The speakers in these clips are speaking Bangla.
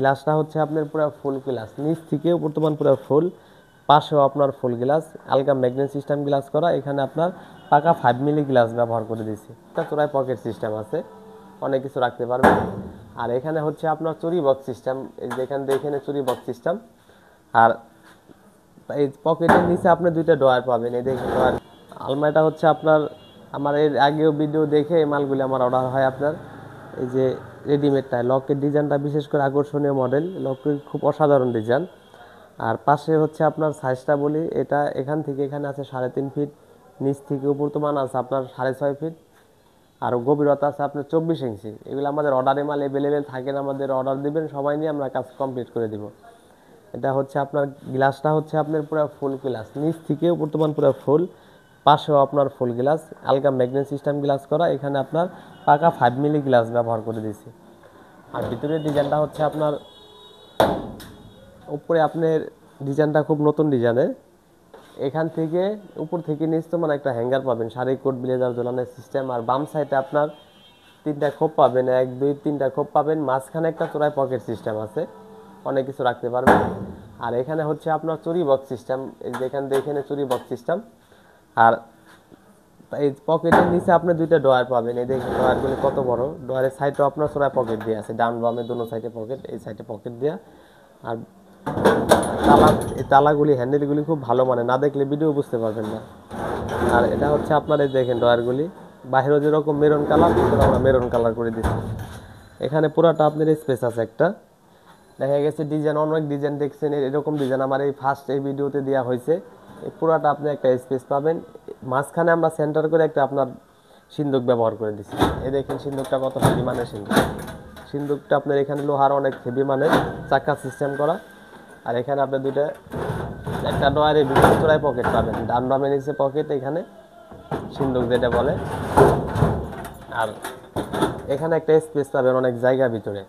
গ্লাসটা হচ্ছে আপনার পুরো ফুল গ্লাস, নিচ থেকেও বর্তমান পুরো ফুল, পাশেও আপনার ফুল গ্লাস, আলগা ম্যাগনেট সিস্টেম গ্লাস করা। এখানে আপনার পাকা 5 মিলি গ্লাস ব্যবহার করে দিয়েছি। একটা চোরাই পকেট সিস্টেম আছে, অনেক কিছু রাখতে পারবেন। আর এখানে হচ্ছে আপনার চুরি বক্স সিস্টেম, এখানে চুরি বক্স সিস্টেম। আর এই পকেটের নিচে আপনি দুইটা ড্রয়ার পাবেন, এই দেখেন ড্রয়ার। আলমারিটা হচ্ছে আপনার, আমার এর আগেও ভিডিও দেখে এই মালগুলি আমার অর্ডার হয় আপনার। এই যে রেডিমেডটা, লকের ডিজাইনটা বিশেষ করে আকর্ষণীয় মডেল, লকের খুব অসাধারণ ডিজাইন। আর পাশে হচ্ছে আপনার সাইজটা বলি, এটা এখান থেকে এখানে আছে 3.5 ফিট, নিচ থেকে উপর তো মান আছে আপনার 6.5 ফিট, আর গভীরতা আছে আপনার 24 ইঞ্চি। এগুলো আমাদের অর্ডারে মাল অ্যাভেলেবেল থাকে না, আমাদের অর্ডার দিবেন, সময় নিয়ে আমরা কাজ কমপ্লিট করে দিব। এটা হচ্ছে আপনার গ্লাসটা হচ্ছে আপনার পুরো ফুল গ্লাস, নিচ থেকেও বর্তমান পুরো ফুল, পাশেও আপনার ফুল গ্লাস, আলগা ম্যাগনেট সিস্টেম গ্লাস করা। এখানে আপনার পাকা 5 মিলি গ্লাস ব্যবহার করে দিয়েছি। আর ভিতরের ডিজাইনটা হচ্ছে আপনার, উপরে আপনার ডিজাইনটা খুব নতুন ডিজাইনের। এখান থেকে উপর থেকে নিচ তো মানে একটা হ্যাঙ্গার পাবেন, শাড়ি কোট ব্লেজার ঝোলানোর সিস্টেম। আর বাম সাইডে আপনার 3টা খোপ পাবেন, 1 2 3টা খোপ পাবেন, মাঝখানে একটা চোরাই পকেট সিস্টেম আছে, অনেক কিছু রাখতে পারবেন। আর এখানে হচ্ছে আপনার চুরি বক্স সিস্টেম, এখানে চুরি বক্স সিস্টেম। আর এই পকেটের নিচে আপনি দুইটা ড্রয়ার পাবেন, এই দেখেন ড্রয়ারগুলি কত বড়। ড্রয়ারের সাইডে আপনার চোরাই পকেট দিয়ে আছে, ডান বামে দুনো সাইডে পকেট, এই সাইডে পকেট দেওয়া। আর তালা, এই তালাগুলি হ্যান্ডেলগুলি খুব ভালো, মানে না দেখলে ভিডিও বুঝতে পারবেন না। আর এটা হচ্ছে আপনার এই দেখেন ড্রয়ারগুলি, বাইরেও যেরকম মেরুন কালার, ভিতরে আমরা মেরুন কালার করে দিচ্ছি। এখানে পুরাটা আপনার স্পেস আছে একটা, দেখা গেছে ডিজাইন, অনেক ডিজাইন দেখছেন, এরকম ডিজাইন আমার এই ফার্স্ট এই ভিডিওতে দেওয়া হয়েছে। এই পুরাটা আপনি একটা স্পেস পাবেন। মাঝখানে আমরা সেন্টার করে একটা আপনার সিন্দুক ব্যবহার করে দিচ্ছি। এই দেখেন সিন্দুকটা কত হেভি মানের সিন্দুক। সিন্দুকটা আপনার এখানে লোহার অনেক হেভি মানের, চাকা সিস্টেম করা। আর এখানে আপনি দুইটা, একটা ডয়ারের ভিতরে চোরাই পকেট পাবেন, ডান বামে নিচে পকেট, এখানে সিন্দুক যেটা বলে। আর এখানে একটা স্পেস পাবেন অনেক জায়গা ভিতরে।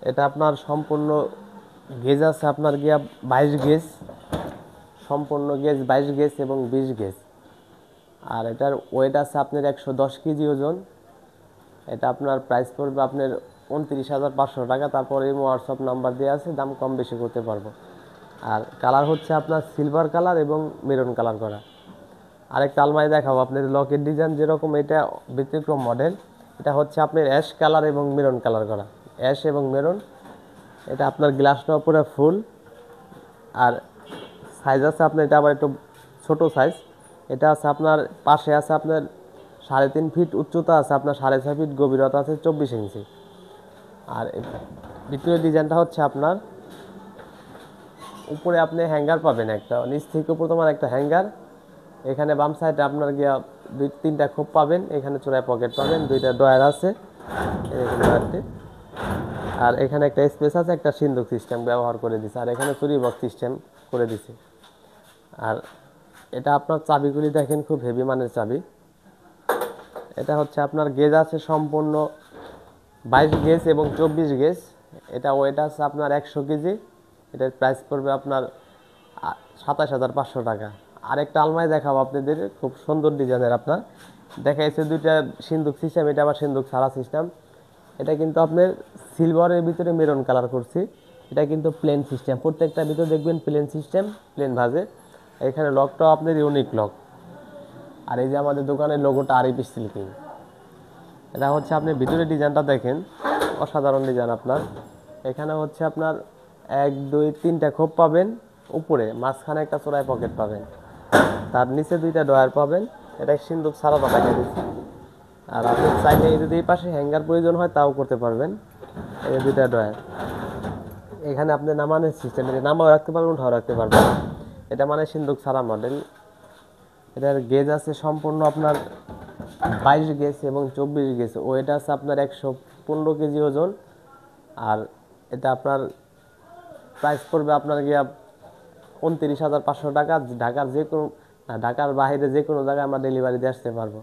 এটা আপনার সম্পূর্ণ গেজ আছে আপনার গিয়া 22 গেজ, সম্পূর্ণ গেজ 22 গেজ এবং 20 গেজ। আর এটার ওয়েট আছে আপনার 110 কেজি ওজন। এটা আপনার প্রাইস পড়বে আপনার 29,500 টাকা। তারপর এই হোয়াটসঅ্যাপ নাম্বার দেওয়া আছে, দাম কম বেশি করতে পারবো। আর কালার হচ্ছে আপনার সিলভার কালার এবং মেরুন কালার করা। আরেকটা আলমারি দেখাবো আপনার, লকের ডিজাইন যেরকম, এটা ব্যতিক্রম মডেল। এটা হচ্ছে আপনার অ্যাশ কালার এবং মেরুন কালার করা, অ্যাশ এবং মেরুন। এটা আপনার গ্লাসটাও পুরো ফুল। আর সাইজ আছে আপনার, এটা আবার একটু ছোট সাইজ। এটা আছে আপনার পাশে আছে আপনার 3.5 ফিট উচ্চতা আছে, আপনার 6.5 ফিট গভীরতা আছে 24 ইঞ্চি। আর ভিতরের ডিজাইনটা হচ্ছে আপনার, উপরে আপনি হ্যাঙ্গার পাবেন একটা, নিচ থেকে উপর তোমার একটা হ্যাঙ্গার। এখানে বাম সাইডে আপনার গিয়া 2-3টা খোপ পাবেন, এখানে চোরাই পকেট পাবেন, 2টা ডয়ার আছে, এরকম ডয়ারটি। আর এখানে একটা স্পেস আছে, একটা সিন্দুক সিস্টেম ব্যবহার করে দিছে। আর এখানে চুরি বক্স সিস্টেম করে দিছে। আর এটা আপনার চাবিগুলি দেখেন, খুব হেভি মানের চাবি। এটা হচ্ছে আপনার গেজ আছে সম্পূর্ণ 22 গেজ এবং 24 গেজ। এটা ওয়েট আছে আপনার 100 কেজি। এটার প্রাইস পড়বে আপনার 27,500 টাকা। আরেকটা আলমারি দেখাবো আপনাদের, খুব সুন্দর ডিজাইনের। আপনার দেখাইছে দুইটা সিন্দুক সিস্টেম, এটা আবার সিন্দুক ছাড়া সিস্টেম। এটা কিন্তু আপনার সিলভারের ভিতরে মেরুন কালার করছি। এটা কিন্তু প্লেন সিস্টেম, প্রত্যেকটা ভিতরে দেখবেন প্লেন সিস্টেম, প্লেন ভাজে। এখানে লকটাও আপনার ইউনিক লক। আর এই যে আমাদের দোকানের লোগোটা আরএপি সিল্কিং। এটা হচ্ছে আপনি ভিতরে ডিজাইনটা দেখেন, অসাধারণ ডিজাইন আপনার। এখানে হচ্ছে আপনার 1 2 3টা খোপ পাবেন, উপরে মাঝখানে একটা চোরাই পকেট পাবেন, তার নিচে 2টা ডয়ার পাবেন। এটা সিন্দুক ছাড়াটা দেখা দিচ্ছি। আর আপনি চাইলে যদি এই পাশে হ্যাঙ্গার প্রয়োজন হয় তাও করতে পারবেন। এই 2টা ডয়ার, এখানে আপনি নামানোর সিস্টেম, এটা নামাও রাখতে পারবেন, উঠাও রাখতে পারবেন। এটা মানে সিন্দুক ছাড়া মডেল। এটার গেজ আছে সম্পূর্ণ আপনার 22 গেজ এবং 24 গেজ। ওয়েট আছে আপনার 115 কেজি ওজন। আর এটা আপনার প্রাইস পড়বে আপনার গিয়া 29,500 টাকা। ঢাকার যে কোনো, ঢাকার বাইরে যে কোনো জায়গায় আমরা ডেলিভারি দিয়ে আসতে পারবো।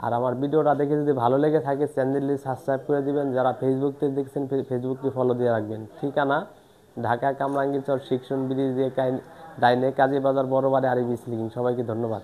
আর আমার ভিডিওটা দেখে যদি ভালো লেগে থাকে, চ্যানেলটি সাবস্ক্রাইব করে দিবেন। যারা ফেসবুক থেকে দেখছেন, ফেসবুকটি ফলো দিয়ে রাখবেন। ঠিকানা ঢাকা কামরাঙ্গীরচর শিক্ষণ ব্রিজ দিয়ে ডাইনে, কাজী বাজার, বড় বাড়ি, আরএপি সিল্কিং। সবাইকে ধন্যবাদ।